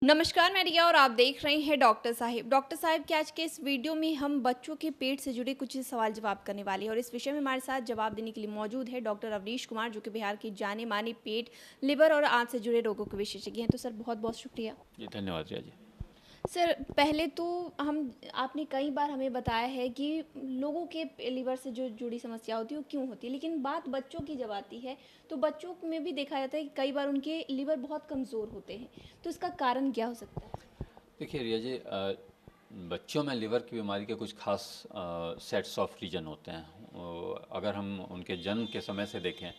नमस्कार, मैं रिया और आप देख रहे हैं डॉक्टर साहिब। डॉक्टर साहिब के आज के इस वीडियो में हम बच्चों के पेट से जुड़े कुछ सवाल जवाब करने वाले हैं और इस विषय में हमारे साथ जवाब देने के लिए मौजूद है डॉक्टर अवनीश कुमार, जो कि बिहार के जाने माने पेट, लिवर और आंत से जुड़े रोगों के विशेषज्ञ हैं। तो सर, बहुत बहुत शुक्रिया। जी, धन्यवाद रिया जी। सर, पहले तो हम आपने कई बार हमें बताया है कि लोगों के लिवर से जो जुड़ी समस्या होती है वो क्यों होती है, लेकिन बात बच्चों की जब आती है तो बच्चों में भी देखा जाता है कि कई बार उनके लिवर बहुत कमज़ोर होते हैं। तो इसका कारण क्या हो सकता है? देखिए रिया जी, बच्चों में लिवर की बीमारी के कुछ खास सेट्स ऑफ रीजन होते हैं। अगर हम उनके जन्म के समय से देखें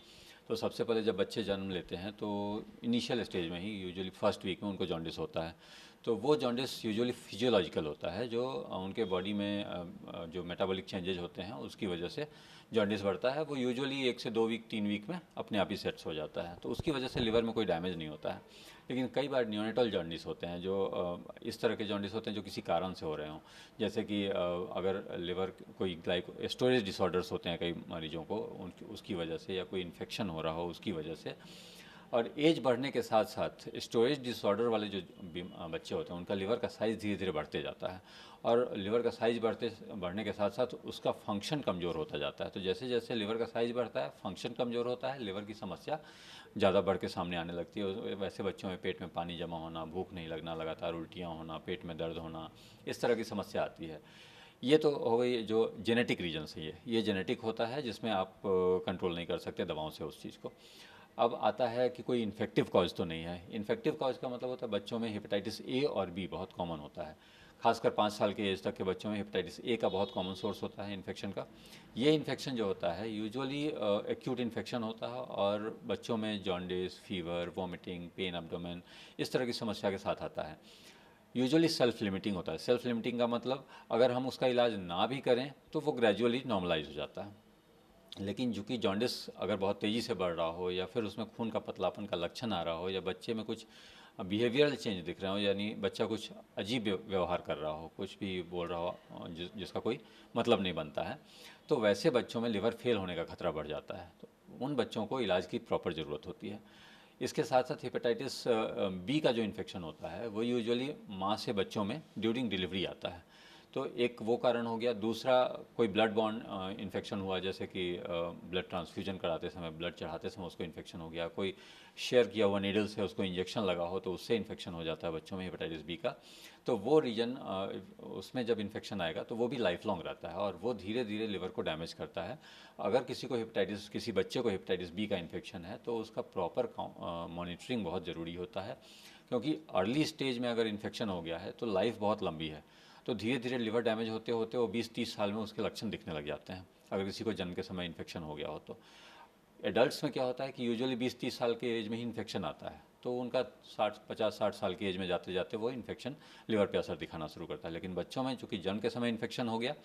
तो सबसे पहले जब बच्चे जन्म लेते हैं तो इनिशियल स्टेज में ही यूजुअली फर्स्ट वीक में उनको जॉन्डिस होता है। तो वो जॉन्डिस यूजुअली फिजियोलॉजिकल होता है, जो उनके बॉडी में जो मेटाबॉलिक चेंजेज होते हैं उसकी वजह से जॉन्डिस बढ़ता है। वो यूजुअली 1 से 2 वीक 3 वीक में अपने आप ही सेट्स हो जाता है, तो उसकी वजह से लिवर में कोई डैमेज नहीं होता है। लेकिन कई बार न्यूनेटल जॉन्डिस होते हैं, जो इस तरह के जॉन्डिस होते हैं जो किसी कारण से हो रहे हों। जैसे कि अगर लिवर कोई स्टोरेज डिसऑर्डर्स होते हैं कई मरीजों को, उनकी उसकी वजह से, या कोई इन्फेक्शन हो रहा हो उसकी वजह से। और एज बढ़ने के साथ साथ स्टोरेज डिसऑर्डर वाले जो बच्चे होते हैं उनका लिवर का साइज़ धीरे धीरे बढ़ते जाता है, और लिवर का साइज़ बढ़ने के साथ साथ उसका फंक्शन कमज़ोर होता जाता है। तो जैसे जैसे लिवर का साइज़ बढ़ता है, फंक्शन कमज़ोर होता है, लिवर की समस्या ज़्यादा बढ़ के सामने आने लगती है। वैसे बच्चों में पेट में पानी जमा होना, भूख नहीं लगना, लगातार उल्टियाँ होना, पेट में दर्द होना, इस तरह की समस्या आती है। ये तो हो गई जो जेनेटिक रीजन से, ये जेनेटिक होता है जिसमें आप कंट्रोल नहीं कर सकते दवाओं से उस चीज़ को। अब आता है कि कोई इन्फेक्टिव कॉज तो नहीं है। इन्फेक्टिव कॉज का मतलब होता है बच्चों में हेपेटाइटिस ए और बी बहुत कॉमन होता है। खासकर 5 साल के एज तक के बच्चों में हेपेटाइटिस ए का बहुत कॉमन सोर्स होता है इन्फेक्शन का। ये इन्फेक्शन जो होता है यूजुअली एक्यूट इन्फेक्शन होता है, और बच्चों में jaundice, fever, vomiting, pen abdomen, इस तरह की समस्या के साथ आता है। यूजुअली सेल्फ लिमिटिंग होता है। सेल्फ लिमिटिंग का मतलब अगर हम उसका इलाज ना भी करें तो वो ग्रेजुअली नॉर्मलाइज हो जाता है। लेकिन चूँकि जॉन्डिस अगर बहुत तेज़ी से बढ़ रहा हो, या फिर उसमें खून का पतलापन का लक्षण आ रहा हो, या बच्चे में कुछ बिहेवियरल चेंज दिख रहे हो, यानी बच्चा कुछ अजीब व्यवहार कर रहा हो, कुछ भी बोल रहा हो जिसका कोई मतलब नहीं बनता है, तो वैसे बच्चों में लिवर फेल होने का खतरा बढ़ जाता है। तो उन बच्चों को इलाज की प्रॉपर ज़रूरत होती है। इसके साथ साथ हेपेटाइटिस बी का जो इन्फेक्शन होता है वो यूजुअली माँ से बच्चों में ड्यूरिंग डिलीवरी आता है। तो एक वो कारण हो गया। दूसरा, कोई ब्लड बॉर्न इन्फेक्शन हुआ, जैसे कि ब्लड ट्रांसफ्यूजन कराते समय, ब्लड चढ़ाते समय उसको इन्फेक्शन हो गया, कोई शेयर किया हुआ नीडल से उसको इंजेक्शन लगा हो तो उससे इन्फेक्शन हो जाता है बच्चों में हेपेटाइटिस बी का। तो वो रीजन, उसमें जब इन्फेक्शन आएगा तो वो भी लाइफ लॉन्ग रहता है, और वो धीरे धीरे लिवर को डैमेज करता है। अगर किसी बच्चे को हेपेटाइटिस बी का इन्फेक्शन है तो उसका प्रॉपर मॉनिटरिंग बहुत ज़रूरी होता है, क्योंकि अर्ली स्टेज में अगर इन्फेक्शन हो गया है तो लाइफ बहुत लंबी है। तो धीरे धीरे लिवर डैमेज होते होते वो 20-30 साल में उसके लक्षण दिखने लग जाते हैं, अगर किसी को जन्म के समय इन्फेक्शन हो गया हो तो। एडल्ट्स में क्या होता है कि यूजुअली 20-30 साल के एज में ही इन्फेक्शन आता है, तो उनका 60-50-60 साल की एज में जाते जाते वो इन्फेक्शन लिवर पे असर दिखाना शुरू करता है। लेकिन बच्चों में चूंकि जन्म के समय इन्फेक्शन हो गया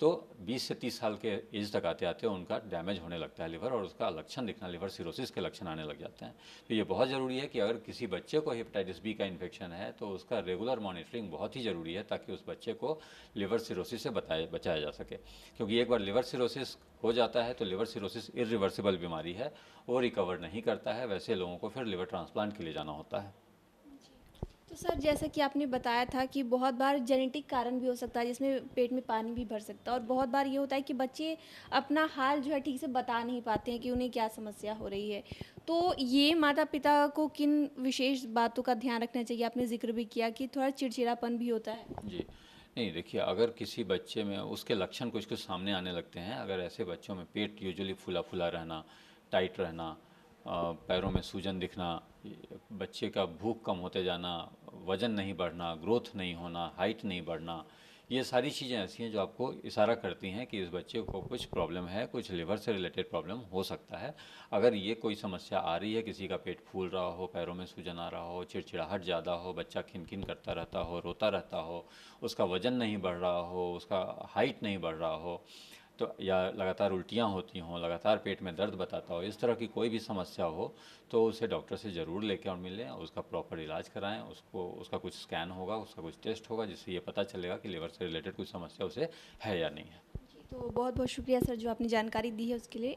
तो 20 से 30 साल के एज तक आते आते उनका डैमेज होने लगता है लिवर, और उसका लक्षण दिखना, लिवर सिरोसिस के लक्षण आने लग जाते हैं। तो ये बहुत ज़रूरी है कि अगर किसी बच्चे को हेपेटाइटिस बी का इन्फेक्शन है तो उसका रेगुलर मॉनिटरिंग बहुत ही ज़रूरी है, ताकि उस बच्चे को लिवर सिरोसिस से बचाया जा सके। क्योंकि एक बार लिवर सिरोसिस हो जाता है तो लिवर सिरोसिस इरिवर्सिबल बीमारी है, वो रिकवर नहीं करता है। वैसे लोगों को फिर लिवर ट्रांसप्लांट के लिए जाना होता है। तो सर, जैसा कि आपने बताया था कि बहुत बार जेनेटिक कारण भी हो सकता है जिसमें पेट में पानी भी भर सकता है, और बहुत बार ये होता है कि बच्चे अपना हाल जो है ठीक से बता नहीं पाते हैं कि उन्हें क्या समस्या हो रही है। तो ये माता पिता को किन विशेष बातों का ध्यान रखना चाहिए? आपने जिक्र भी किया कि थोड़ा चिड़चिड़ापन भी होता है। जी, नहीं देखिए, अगर किसी बच्चे में उसके लक्षण कुछ कुछ सामने आने लगते हैं, अगर ऐसे बच्चों में पेट यूजुअली फूला फूला रहना, टाइट रहना, पैरों में सूजन दिखना, बच्चे का भूख कम होते जाना, वज़न नहीं बढ़ना, ग्रोथ नहीं होना, हाइट नहीं बढ़ना, ये सारी चीज़ें ऐसी हैं जो आपको इशारा करती हैं कि इस बच्चे को कुछ प्रॉब्लम है, कुछ लिवर से रिलेटेड प्रॉब्लम हो सकता है। अगर ये कोई समस्या आ रही है, किसी का पेट फूल रहा हो, पैरों में सूजन आ रहा हो, चिड़चिड़ाहट ज़्यादा हो, बच्चा खिनखिन करता रहता हो, रोता रहता हो, उसका वज़न नहीं बढ़ रहा हो, उसका हाइट नहीं बढ़ रहा हो, तो या लगातार उल्टियाँ होती हों, लगातार पेट में दर्द बताता हो, इस तरह की कोई भी समस्या हो तो उसे डॉक्टर से ज़रूर लेके और मिलें, उसका प्रॉपर इलाज कराएं। उसका कुछ स्कैन होगा, उसका कुछ टेस्ट होगा, जिससे ये पता चलेगा कि लिवर से रिलेटेड कुछ समस्या उसे है या नहीं है। जी, तो बहुत बहुत शुक्रिया सर, जो आपने जानकारी दी है उसके लिए।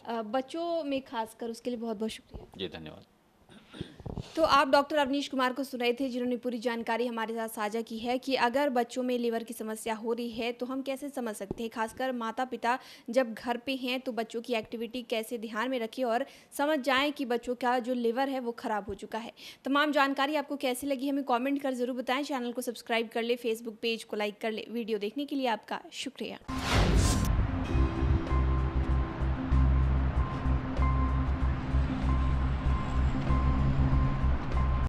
बच्चों में खासकर उसके लिए बहुत बहुत शुक्रिया। जी, धन्यवाद। तो आप डॉक्टर अवनीश कुमार को सुन रहे थे, जिन्होंने पूरी जानकारी हमारे साथ साझा की है कि अगर बच्चों में लिवर की समस्या हो रही है तो हम कैसे समझ सकते हैं, खासकर माता-पिता जब घर पे हैं तो बच्चों की एक्टिविटी कैसे ध्यान में रखें और समझ जाएँ कि बच्चों का जो लिवर है वो खराब हो चुका है। तमाम जानकारी आपको कैसी लगी हमें कमेंट कर ज़रूर बताएँ, चैनल को सब्सक्राइब कर लें, फेसबुक पेज को लाइक कर लें। वीडियो देखने के लिए आपका शुक्रिया।